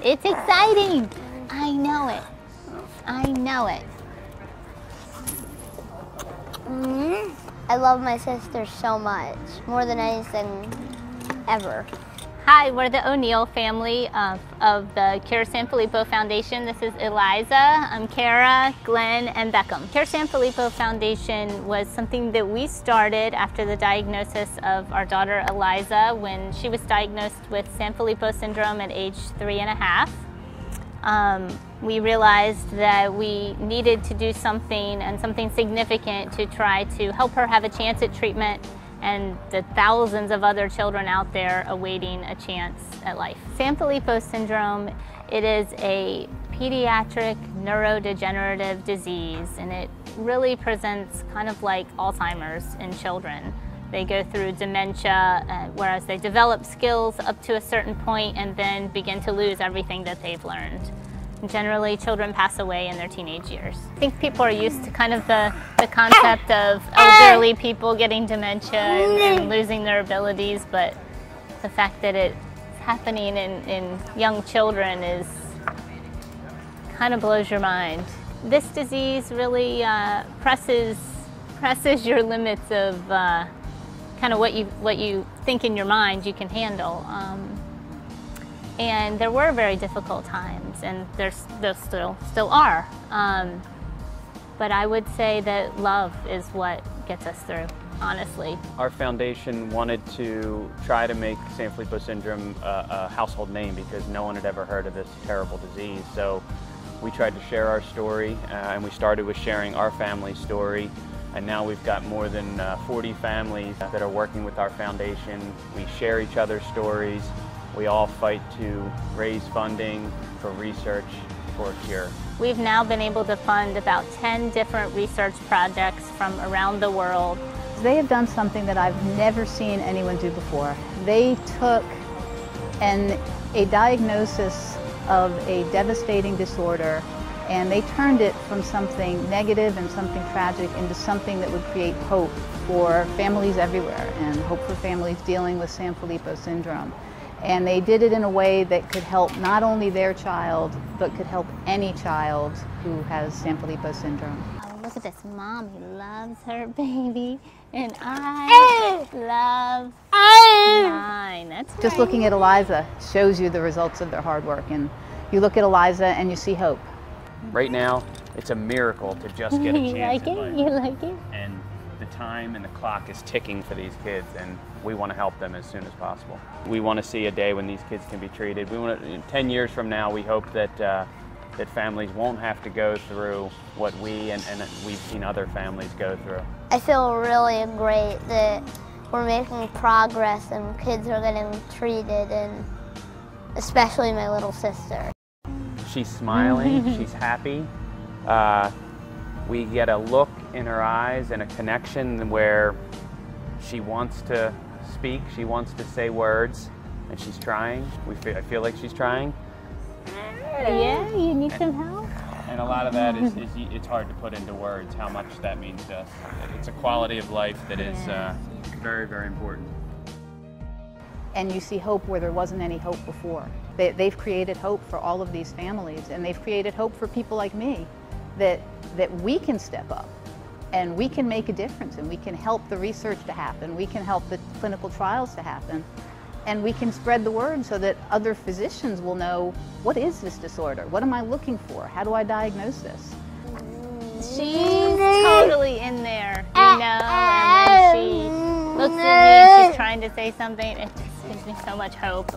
It's exciting. I know it. I know it. I love my sister so much, more than anything ever. Hi, we're the O'Neill family of the Cure San Filippo Foundation. This is Eliza, I'm Kara, Glenn, and Beckham. Cure San Filippo Foundation was something that we started after the diagnosis of our daughter Eliza when she was diagnosed with Sanfilippo syndrome at age 3.5. We realized that we needed to do something and something significant to try to help her have a chance at treatment and the thousands of other children out there awaiting a chance at life. Sanfilippo syndrome, it is a pediatric neurodegenerative disease, and it really presents kind of like Alzheimer's in children. They go through dementia, whereas they develop skills up to a certain point and then begin to lose everything that they've learned. Generally, children pass away in their teenage years. I think people are used to kind of the concept of elderly people getting dementia and losing their abilities, but the fact that it's happening in young children is kind of blows your mind. This disease really presses your limits of kind of what you think in your mind you can handle. And there were very difficult times, and there still are. But I would say that love is what gets us through, honestly. Our foundation wanted to try to make Sanfilippo syndrome a household name because no one had ever heard of this terrible disease. So we tried to share our story, and we started with sharing our family story. And now we've got more than 40 families that are working with our foundation. We share each other's stories. We all fight to raise funding for research for a cure. We've now been able to fund about 10 different research projects from around the world. They have done something that I've never seen anyone do before. They took a diagnosis of a devastating disorder and they turned it from something negative and something tragic into something that would create hope for families everywhere and hope for families dealing with Sanfilippo syndrome. And they did it in a way that could help not only their child, but could help any child who has Sanfilippo syndrome. Oh, look at this. Mommy loves her baby, and I love mine. That's Just looking at Eliza shows you the results of their hard work. And you look at Eliza and you see hope. Right now, it's a miracle to just get a chance You like in it? life. You like it? And the time and the clock is ticking for these kids, and we want to help them as soon as possible. We want to see a day when these kids can be treated. We want to, 10 years from now, we hope that that families won't have to go through what we and we've seen other families go through. I feel really great that we're making progress and kids are getting treated, and especially my little sister. She's smiling, she's happy. We get a look in her eyes and a connection where she wants to speak, she wants to say words, and she's trying. I feel like she's trying. Yeah, you need some help? And a lot of that is it's hard to put into words how much that means to us. It's a quality of life that is very, very important. And you see hope where there wasn't any hope before. They've created hope for all of these families, and they've created hope for people like me that we can step up and we can make a difference, and we can help the research to happen, we can help the clinical trials to happen, and we can spread the word so that other physicians will know, what is this disorder? What am I looking for? How do I diagnose this? She's totally in there, you know, and when she looks at me, she's trying to say something, it just gives me so much hope.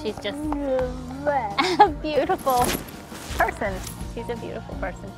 She's just a beautiful person. She's a beautiful person.